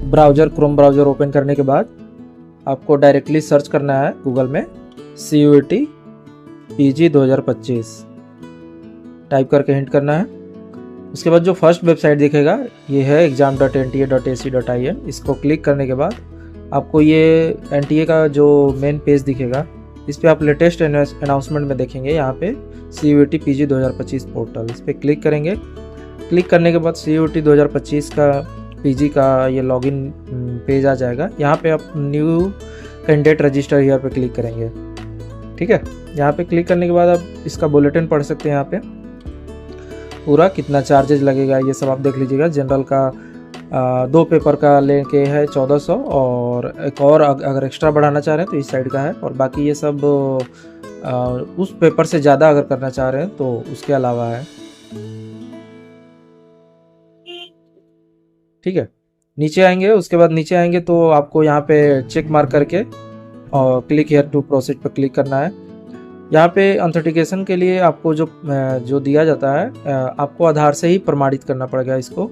Browser Chrome browser open करने के बाद आपको डायरेक्टली सर्च करना है गूगल में CUET PG 2025 टाइप करके हिट करना है। उसके बाद जो फर्स्ट वेबसाइट दिखेगा ये है exam.nta.ac.in। इसको क्लिक करने के बाद आपको ये NTA का जो मेन पेज दिखेगा, इस पर आप लेटेस्ट अनाउंसमेंट में देखेंगे यहाँ पे CUET PG 2025 पोर्टल, इस पर क्लिक करेंगे। क्लिक करने के बाद CUET 2025 का PG का ये लॉगिन पेज आ जाएगा। यहाँ पे आप न्यू कैंडिडेट रजिस्टर हियर पे क्लिक करेंगे। ठीक है, यहाँ पे क्लिक करने के बाद आप इसका बुलेटिन पढ़ सकते हैं। यहाँ पे पूरा कितना चार्जेज लगेगा ये सब आप देख लीजिएगा। जनरल का 2 पेपर का लेके है 1400, और एक और अगर एक्स्ट्रा बढ़ाना चाह रहे हैं तो इस साइड का है, और बाकी ये सब उस पेपर से ज़्यादा अगर करना चाह रहे हैं तो उसके अलावा है। ठीक है, नीचे आएंगे, उसके बाद नीचे आएंगे तो आपको यहाँ पे चेक मार्क करके और क्लिक हियर टू प्रोसीड पर क्लिक करना है। यहाँ पे ऑथेंटिकेशन के लिए आपको जो दिया जाता है, आपको आधार से ही प्रमाणित करना पड़ेगा। इसको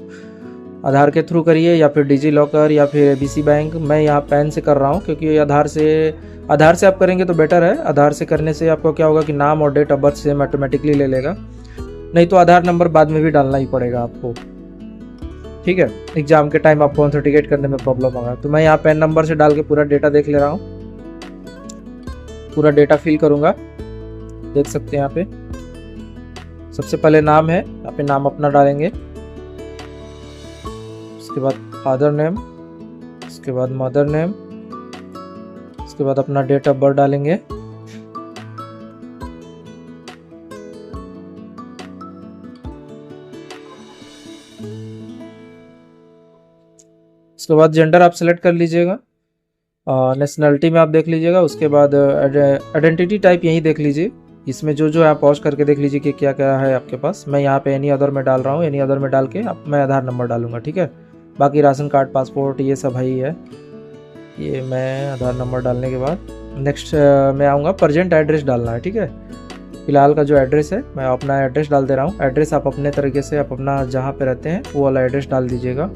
आधार के थ्रू करिए या फिर डिजी लॉकर या फिर ABC बैंक। मैं यहाँ पैन से कर रहा हूँ क्योंकि आधार से आप करेंगे तो बेटर है। आधार से करने से आपको क्या होगा कि नाम और date of birth same automatically ले लेगा, नहीं तो आधार नंबर बाद में भी डालना ही पड़ेगा आपको। ठीक है, एग्जाम के टाइम आपको ऑथेंटिकेट करने में प्रॉब्लम होगा। तो मैं यहाँ पैन नंबर से डाल के पूरा डेटा देख ले रहा हूँ, पूरा डेटा फिल करूँगा। देख सकते हैं यहाँ पे सबसे पहले नाम है, यहाँ पे नाम अपना डालेंगे। उसके बाद फादर नेम, उसके बाद मदर नेम, उसके बाद अपना डेट ऑफ बर्थ डालेंगे। उसके बाद जेंडर आप सेलेक्ट कर लीजिएगा, नेशनलिटी में आप देख लीजिएगा। उसके बाद आइडेंटिटी टाइप यही देख लीजिए, इसमें जो आप पॉज करके देख लीजिए कि क्या क्या है आपके पास। मैं यहाँ पे एनी अदर में डाल रहा हूँ, एनी अदर में डाल के अब मैं आधार नंबर डालूंगा। ठीक है, बाकी राशन कार्ड, पासपोर्ट ये सब ही है। ये मैं आधार नंबर डालने के बाद नेक्स्ट मैं आऊँगा, प्रेजेंट एड्रेस डालना है। ठीक है, फिलहाल का जो एड्रेस है मैं अपना एड्रेस डाल दे रहा हूँ। एड्रेस आप अपने तरीके से आप अपना जहाँ पे रहते हैं वो वाला एड्रेस डाल दीजिएगा।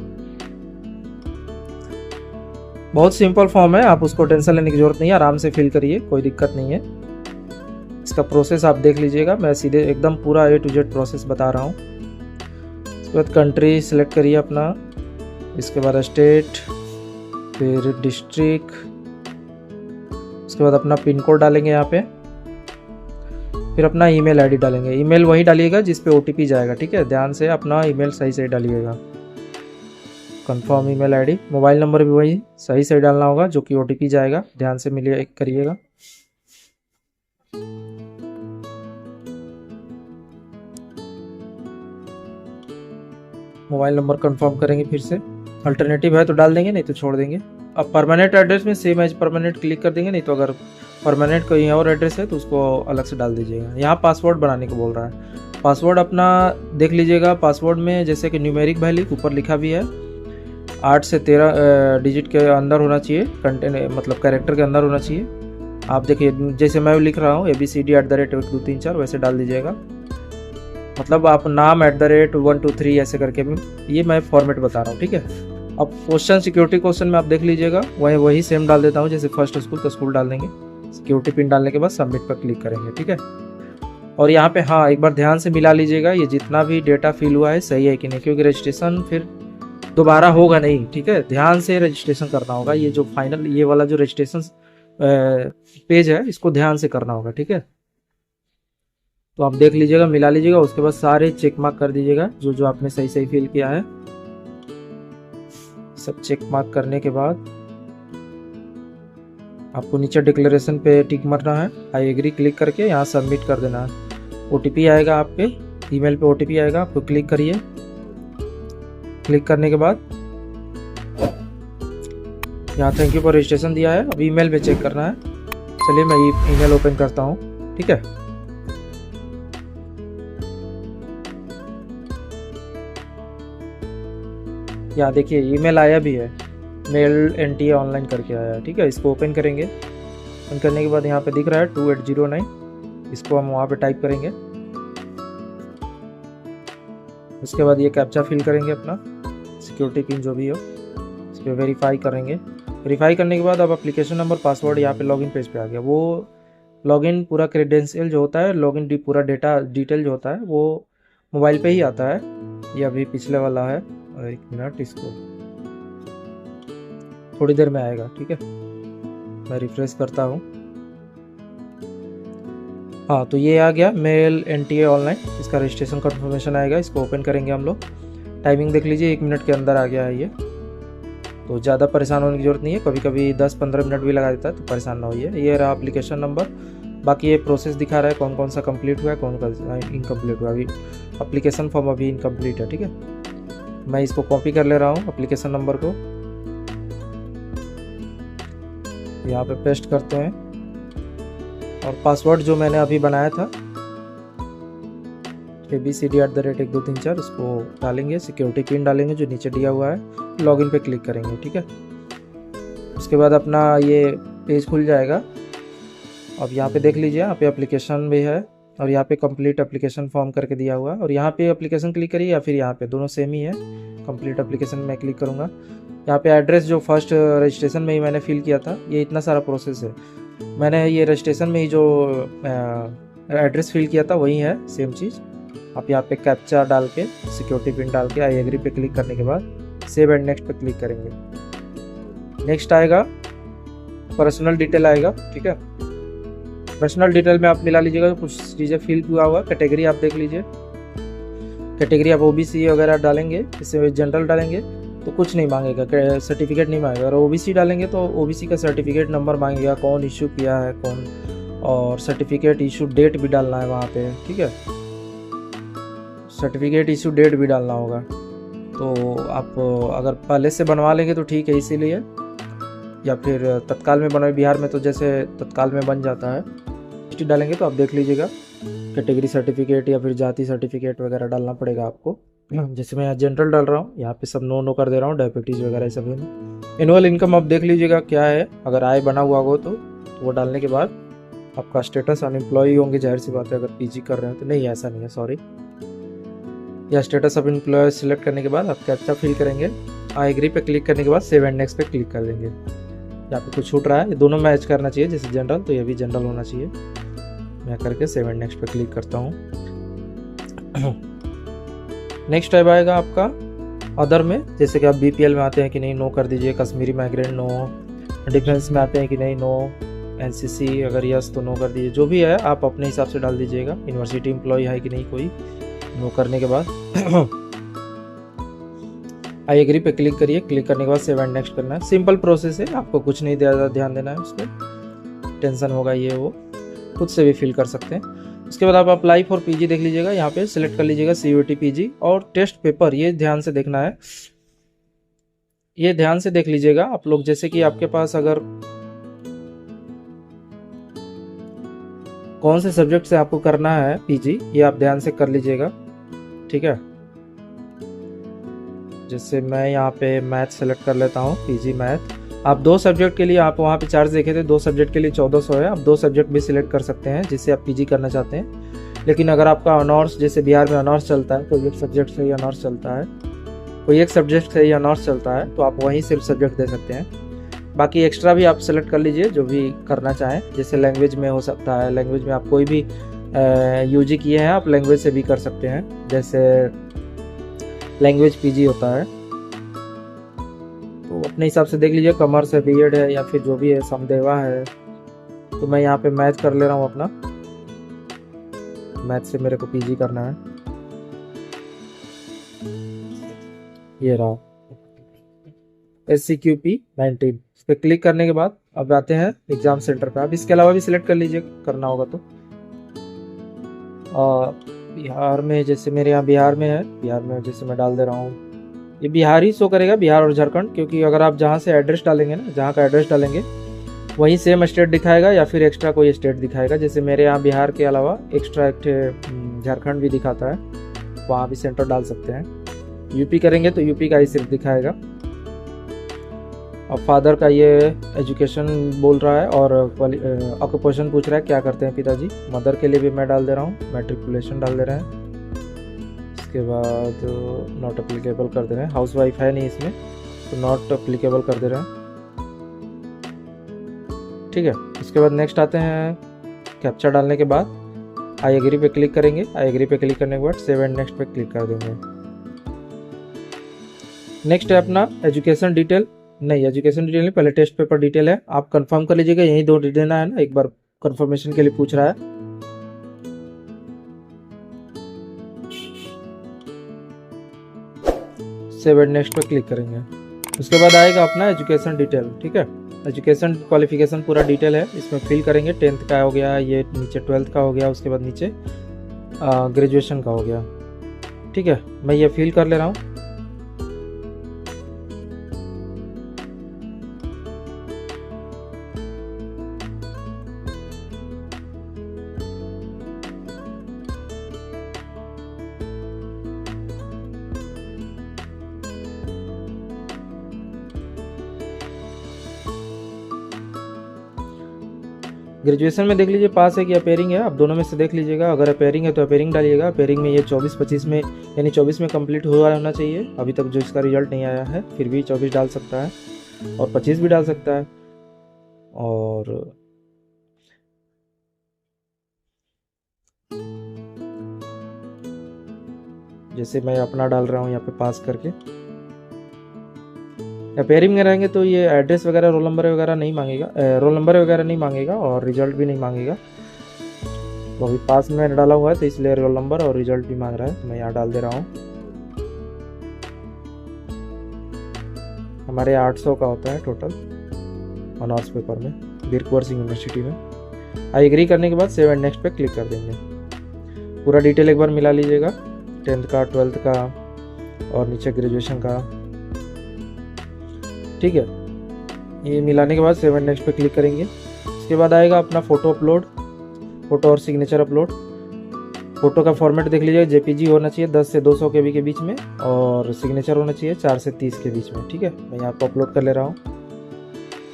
बहुत सिंपल फॉर्म है, आप उसको टेंशन लेने की जरूरत नहीं है, आराम से फिल करिए, कोई दिक्कत नहीं है। इसका प्रोसेस आप देख लीजिएगा, मैं सीधे एकदम पूरा A to Z प्रोसेस बता रहा हूँ। इसके बाद कंट्री सेलेक्ट करिए अपना, इसके बाद स्टेट, फिर डिस्ट्रिक्ट, उसके बाद अपना पिन कोड डालेंगे यहाँ पे, फिर अपना ईमेल आईडी डालेंगे। ईमेल वही डालिएगा जिस पे OTP जाएगा। ठीक है, ध्यान से अपना ईमेल सही सही डालिएगा। Confirm email ID, mobile number भी वही सही सही डालना होगा जो कि OTP जाएगा, ध्यान से मिलिए करिएगा। मोबाइल नंबर कंफर्म करेंगे, फिर से अल्टरनेटिव है तो डाल देंगे, नहीं तो छोड़ देंगे। अब परमानेंट एड्रेस में सेम एज परमानेंट क्लिक कर देंगे, नहीं तो अगर परमानेंट कोई और एड्रेस है तो उसको अलग से डाल दीजिएगा। यहाँ पासवर्ड बनाने को बोल रहा है, पासवर्ड अपना देख लीजिएगा। पासवर्ड में जैसे कि न्यूमेरिक वैल्यू ऊपर लिखा भी है, 8 से 13 डिजिट के अंदर होना चाहिए, कंटेंट मतलब कैरेक्टर के अंदर होना चाहिए। आप देखिए जैसे मैं लिख रहा हूँ ABCD@1 2 3 4 वैसे डाल दीजिएगा। मतलब आप नाम @1 2 3 ऐसे करके ये मैं फॉर्मेट बता रहा हूँ। ठीक है, अब क्वेश्चन सिक्योरिटी क्वेश्चन में आप देख लीजिएगा, वही सेम डाल देता हूँ जैसे फर्स्ट स्कूल तो स्कूल डाल देंगे। सिक्योरिटी पिन डालने के बाद सबमिट पर क्लिक करेंगे। ठीक है, और यहाँ पे हाँ एक बार ध्यान से मिला लीजिएगा ये जितना भी डेटा फिल हुआ है सही है कि नहीं, क्योंकि रजिस्ट्रेशन फिर दोबारा होगा नहीं। ठीक है, ध्यान से रजिस्ट्रेशन करना होगा। ये जो फाइनल ये वाला जो रजिस्ट्रेशन पेज है इसको ध्यान से करना होगा। ठीक है, तो आप देख लीजिएगा, मिला लीजिएगा, उसके बाद सारे चेक मार्क कर दीजिएगा जो जो आपने सही सही फिल किया है। सब चेक मार्क करने के बाद आपको नीचे डिक्लेरेशन पे टिक मारना है, आई एग्री क्लिक करके यहाँ सबमिट कर देना है। OTP आएगा आपके ईमेल पे, OTP आएगा, आपको क्लिक करिए। क्लिक करने के बाद यहाँ थैंक यू फॉर रजिस्ट्रेशन दिया है, अब ईमेल पे चेक करना है। चलिए मैं ईमेल ओपन करता हूँ। ठीक है, यहाँ देखिए ईमेल आया भी है, मेल NTA ऑनलाइन करके आया है। ठीक है, इसको ओपन करेंगे। ओपन करने के बाद यहाँ पे दिख रहा है 2809, इसको हम वहाँ पे टाइप करेंगे। उसके बाद ये कैप्चा फिल करेंगे अपना, सिक्योरिटी पिन जो भी हो। इसके पे वेरीफाई करेंगे। वेरीफाई करने के बाद अब एप्लीकेशन नंबर पासवर्ड यहाँ पे लॉगिन पेज पे आ गया। वो लॉगिन पूरा क्रेडेंशियल जो होता है, लॉगिन पूरा डेटा डिटेल जो होता है वो मोबाइल पे ही आता है। ये अभी पिछले वाला है, 1 मिनट, इसको थोड़ी देर में आएगा। ठीक है, मैं रिफ्रेश करता हूँ। हाँ, तो ये आ गया मेल NTA ऑनलाइन, इसका रजिस्ट्रेशन कंफर्मेशन आएगा। इसको ओपन करेंगे हम लोग। टाइमिंग देख लीजिए, 1 मिनट के अंदर आ गया है ये। तो ज़्यादा परेशान होने की ज़रूरत नहीं है, कभी कभी 10-15 मिनट भी लगा देता है, तो परेशान ना होइए। ये रहा एप्लीकेशन नंबर। बाकी ये प्रोसेस दिखा रहा है कौन कौन सा कंप्लीट हुआ है, कौन कौन सा इनकम्प्लीट हुआ। अभी एप्लीकेशन फॉर्म अभी इनकम्प्लीट है। ठीक है, मैं इसको कॉपी कर ले रहा हूँ एप्लीकेशन नंबर को, यहाँ पे पेस्ट करते हैं। और पासवर्ड जो मैंने अभी बनाया था ABCD@1234, उसको डालेंगे। सिक्योरिटी पिन डालेंगे जो नीचे दिया हुआ है। लॉगिन पे क्लिक करेंगे। ठीक है, उसके बाद अपना ये पेज खुल जाएगा। अब यहाँ पे देख लीजिए, यहाँ पे एप्लीकेशन भी है और यहाँ पे कंप्लीट एप्लीकेशन फॉर्म करके दिया हुआ है। और यहाँ पे एप्लीकेशन क्लिक करिए या फिर यहाँ पे, दोनों सेम ही है। कंप्लीट एप्लीकेशन में क्लिक करूँगा। यहाँ पे एड्रेस जो फर्स्ट रजिस्ट्रेशन में ही मैंने फिल किया था, ये इतना सारा प्रोसेस है। मैंने ये रजिस्ट्रेशन में ही जो एड्रेस फिल किया था वही है, सेम चीज़। आप यहाँ पे कैप्चा डाल के, सिक्योरिटी पिन डाल के, आई एग्री पे क्लिक करने के बाद सेव एंड नेक्स्ट पे क्लिक करेंगे। नेक्स्ट आएगा पर्सनल डिटेल आएगा। ठीक है, पर्सनल डिटेल में आप मिला लीजिएगा, कुछ चीज़ें फिल हुआ हुआ। कैटेगरी आप देख लीजिए, कैटेगरी आप OBC वगैरह डालेंगे, इससे जनरल डालेंगे तो कुछ नहीं मांगेगा, सर्टिफिकेट नहीं मांगेगा। और OBC डालेंगे तो OBC का सर्टिफिकेट नंबर मांगेगा, कौन इशू किया है कौन, और सर्टिफिकेट इशू डेट भी डालना है वहाँ पे। ठीक है, सर्टिफिकेट इशू डेट भी डालना होगा। तो आप अगर पहले से बनवा लेंगे तो ठीक है, इसीलिए, या फिर तत्काल में बनवाए। बिहार में तो जैसे तत्काल में बन जाता है। हिस्ट्री डालेंगे तो आप देख लीजिएगा, कैटेगरी सर्टिफिकेट या फिर जाति सर्टिफिकेट वगैरह डालना पड़ेगा आपको। जैसे मैं यहाँ जनरल डाल रहा हूँ, यहाँ पे सब नो कर दे रहा हूँ, डायबिटीज़ वगैरह सब है। एनुअल इनकम आप देख लीजिएगा क्या है, अगर आय बना हुआ हो तो वो डालने के बाद आपका स्टेटस अनएम्प्लॉय होंगे, जाहिर सी बात है। अगर PG कर रहे हैं तो नहीं, ऐसा नहीं है, सॉरी। या स्टेटस ऑफ एम्प्लॉय सिलेक्ट करने के बाद आप कैप्चा फिल करेंगे। आई एग्री पे क्लिक करने के बाद सेव एंड नेक्स्ट पे क्लिक कर देंगे। यहाँ पे कुछ छूट रहा है, ये दोनों मैच करना चाहिए, जैसे जनरल तो ये भी जनरल होना चाहिए। मैं करके सेव एंड नेक्स्ट पे क्लिक करता हूँ। नेक्स्ट टाइप आएगा आपका अदर में, जैसे कि आप BPL में आते हैं कि नहीं, नो कर दीजिए। Kashmiri migrant no. डिफेंस में आते हैं कि नहीं, नो। NCC अगर यस तो नो कर दीजिए। जो भी है आप अपने हिसाब से डाल दीजिएगा। यूनिवर्सिटी एम्प्लॉय है कि नहीं कोई, नो करने के बाद आई एग्री पे क्लिक करिए। क्लिक करने के बाद सेव एंड नेक्स्ट करना है। सिंपल प्रोसेस है, आपको कुछ नहीं ज़्यादा ध्यान देना है उस पर। टेंशन होगा ये वो खुद से भी फिल कर सकते हैं। उसके बाद आप अप्लाई फॉर PG देख लीजिएगा, यहाँ पे सिलेक्ट कर लीजिएगा CUET PG। और टेस्ट पेपर ये ध्यान से देखना है, ये ध्यान से देख लीजिएगा आप लोग। जैसे कि आपके पास अगर कौन से सब्जेक्ट से आपको करना है PG, ये आप ध्यान से कर लीजिएगा। ठीक है, जैसे मैं यहाँ पे मैथ सेलेक्ट कर लेता हूँ, PG मैथ। आप 2 सब्जेक्ट के लिए, आप वहाँ पे चार्ज देखे थे, 2 सब्जेक्ट के लिए 1400 है। आप 2 सब्जेक्ट भी सिलेक्ट कर सकते हैं जिससे आप PG करना चाहते हैं। लेकिन अगर आपका ऑनर्स, जैसे बिहार में ऑनर्स चलता है, कोई एक सब्जेक्ट से ही ऑनर्स चलता है, कोई एक सब्जेक्ट से ही ऑनर्स चलता है, तो आप वहीं सिर्फ सब्जेक्ट दे सकते हैं। बाकी एक्स्ट्रा भी आप सेलेक्ट कर लीजिए जो भी करना चाहें। जैसे लैंग्वेज में हो सकता है, लैंग्वेज में आप कोई भी UG किए हैं, आप लैंग्वेज से भी कर सकते हैं। जैसे लैंग्वेज PG होता है, तो अपने हिसाब से देख लीजिए। कॉमर्स है, BEd है, या फिर जो भी है, समदेवा है। तो मैं यहाँ पे मैथ कर ले रहा हूँ अपना। मैथ से मेरे को PG करना है। ये रहा SCQP 19। इस पर क्लिक करने के बाद अब आते हैं एग्जाम सेंटर पे। आप इसके अलावा भी सिलेक्ट कर लीजिए करना होगा तो। बिहार में, जैसे मेरे यहाँ बिहार में है, बिहार में जैसे मैं डाल दे रहा हूँ, ये बिहार ही शो करेगा, बिहार और झारखंड। क्योंकि अगर आप जहाँ से एड्रेस डालेंगे ना, जहाँ का एड्रेस डालेंगे वहीं सेम स्टेट दिखाएगा या फिर एक्स्ट्रा कोई स्टेट दिखाएगा। जैसे मेरे यहाँ बिहार के अलावा एक्स्ट्रा एक झारखंड भी दिखाता है, वहाँ भी सेंटर डाल सकते हैं। UP करेंगे तो UP का ही सिर्फ दिखाएगा। अब फादर का ये एजुकेशन बोल रहा है और ऑक्यूपेशन पूछ रहा है, क्या करते हैं पिताजी। मदर के लिए भी मैं डाल दे रहा हूँ, मैट्रिकुलेशन डाल दे रहे हैं। इसके बाद नॉट अप्लीकेबल कर दे रहे हैं, हाउस वाइफ है नहीं इसमें। तो नॉट अप्लीकेबल कर दे रहे हैं। ठीक है, उसके बाद नेक्स्ट आते हैं। कैप्चा डालने के बाद आई एग्री पे क्लिक करेंगे। आई एग्री पे क्लिक करने के बाद सेव एंड नेक्स्ट पे क्लिक कर देंगे। नेक्स्ट है अपना एजुकेशन डिटेल। नहीं, एजुकेशन डिटेल नहीं, पहले टेस्ट पेपर डिटेल है, आप कंफर्म कर लीजिएगा। यही 2 देना है ना, एक बार कंफर्मेशन के लिए पूछ रहा है। सेव एंड नेक्स्ट पे क्लिक करेंगे। उसके बाद आएगा अपना एजुकेशन डिटेल। ठीक है, एजुकेशन क्वालिफिकेशन पूरा डिटेल है, इसमें फिल करेंगे। 10th का हो गया, ये नीचे 12th का हो गया, उसके बाद नीचे ग्रेजुएशन का हो गया। ठीक है, मैं ये फिल कर ले रहा हूँ। ग्रेजुएशन में देख लीजिए पास है कि अपेयरिंग है, आप दोनों में से देख लीजिएगा। अगर अपेयरिंग है तो अपेयरिंग डालिएगा। अपेयरिंग में ये 24-25 में यानी 24 में कंप्लीट हुआ होना चाहिए। अभी तक जो इसका रिजल्ट नहीं आया है, फिर भी 24 डाल सकता है और 25 भी डाल सकता है। और जैसे मैं अपना डाल रहा हूँ यहाँ पे पास करके। अपेयरिंग में रहेंगे तो ये एड्रेस वगैरह, रोल नंबर वगैरह नहीं मांगेगा, रोल नंबर वगैरह नहीं मांगेगा और रिजल्ट भी नहीं मांगेगा। तो अभी पास में डाला हुआ है तो इसलिए रोल नंबर और रिजल्ट भी मांग रहा है, तो मैं यहाँ डाल दे रहा हूँ। हमारे 800 का होता है टोटल ऑनर्स पेपर में, वीर कुंवर सिंह यूनिवर्सिटी में। आई एग्री करने के बाद सेव एंड नेक्स्ट पे क्लिक कर देंगे। पूरा डिटेल एक बार मिला लीजिएगा, 10th का, 12th का और नीचे ग्रेजुएशन का। ठीक है, ये मिलाने के बाद सेव एंड नेक्स्ट पे क्लिक करेंगे। उसके बाद आएगा अपना फ़ोटो अपलोड, फ़ोटो और सिग्नेचर अपलोड। फ़ोटो का फॉर्मेट देख लीजिए, जेपीजी होना चाहिए 10 से 200 KB के बीच में और सिग्नेचर होना चाहिए 4 से 30 के बीच में। ठीक है, मैं यहाँ पर अपलोड कर ले रहा हूँ।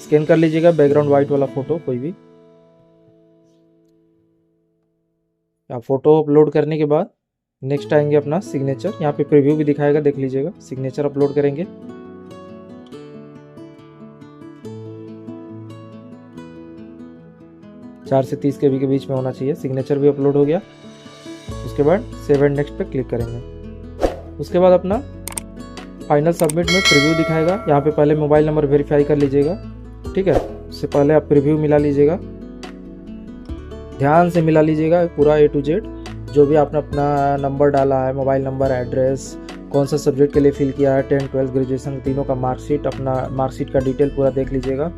स्कैन कर लीजिएगा बैकग्राउंड वाइट वाला फ़ोटो कोई भी। फ़ोटो अपलोड करने के बाद नेक्स्ट आएंगे अपना सिग्नेचर। यहाँ पे प्रीव्यू भी दिखाएगा, देख लीजिएगा। सिग्नेचर अपलोड करेंगे। चार से 30 KB के बीच में होना चाहिए। सिग्नेचर भी अपलोड हो गया। उसके बाद सेव एंड नेक्स्ट पे क्लिक करेंगे। उसके बाद अपना फाइनल सबमिट में प्रीव्यू दिखाएगा। यहाँ पे पहले मोबाइल नंबर वेरीफाई कर लीजिएगा। ठीक है, उससे पहले आप प्रीव्यू मिला लीजिएगा, ध्यान से मिला लीजिएगा पूरा A to Z। जो भी आपने अपना नंबर डाला है, मोबाइल नंबर, एड्रेस, कौन सा सब्जेक्ट के लिए फिल किया है, 10th, 12th, ग्रेजुएशन तीनों का मार्कशीट, अपना मार्कशीट का डिटेल पूरा देख लीजिएगा।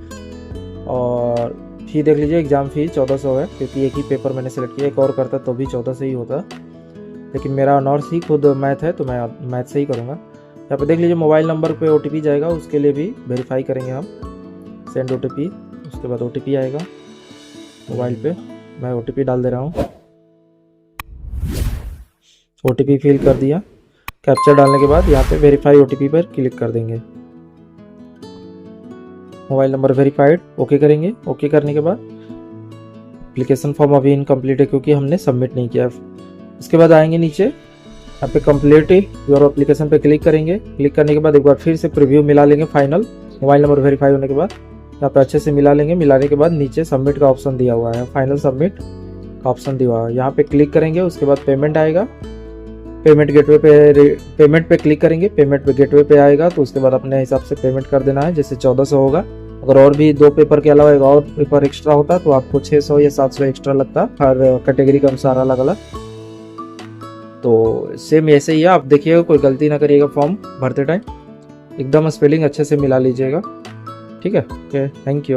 और फी देख लीजिए, एग्ज़ाम फी 1400 है क्योंकि एक ही पेपर मैंने सेलेक्ट किया। एक और करता तो भी 1400 ही होता, लेकिन मेरा ऑनर्स ही खुद मैथ है तो मैं मैथ से ही करूँगा। यहाँ पे देख लीजिए मोबाइल नंबर पे OTP जाएगा, उसके लिए भी वेरीफाई करेंगे हम। सेंड OTP, उसके बाद OTP आएगा मोबाइल पे। मैं OTP डाल दे रहा हूँ। OTP फिल कर दिया। कैप्चर डालने के बाद यहाँ पे वेरीफाई OTP पर क्लिक कर देंगे। मोबाइल नंबर वेरीफाइड, ओके करेंगे। ओके करने के बाद एप्लीकेशन फॉर्म अभी इनकम्प्लीट है क्योंकि हमने सबमिट नहीं किया। उसके बाद आएंगे नीचे, यहाँ पे कंप्लीट योर एप्लीकेशन पे क्लिक करेंगे। क्लिक करने के बाद एक बार फिर से प्रीव्यू मिला लेंगे फाइनल, मोबाइल नंबर वेरीफाई होने के बाद। यहाँ पे अच्छे से मिला लेंगे। मिलाने के बाद नीचे सबमिट का ऑप्शन दिया हुआ है, फाइनल सबमिट का ऑप्शन दिया हुआ है, यहाँ पे क्लिक करेंगे। उसके बाद पेमेंट आएगा, पेमेंट गेटवे पे, पेमेंट पे क्लिक करेंगे। पेमेंट पे गेटवे पे आएगा तो उसके बाद अपने हिसाब से पेमेंट कर देना है। जैसे 1400 होगा, अगर और भी 2 पेपर के अलावा एक और पेपर एक्स्ट्रा होता तो आपको 600 या 700 एक्स्ट्रा लगता, हर कैटेगरी के अनुसार अलग अलग। तो सेम ऐसे ही है, आप देखिएगा कोई गलती ना करिएगा फॉर्म भरते टाइम, एकदम स्पेलिंग अच्छे से मिला लीजिएगा। ठीक है, ओके, थैंक यू।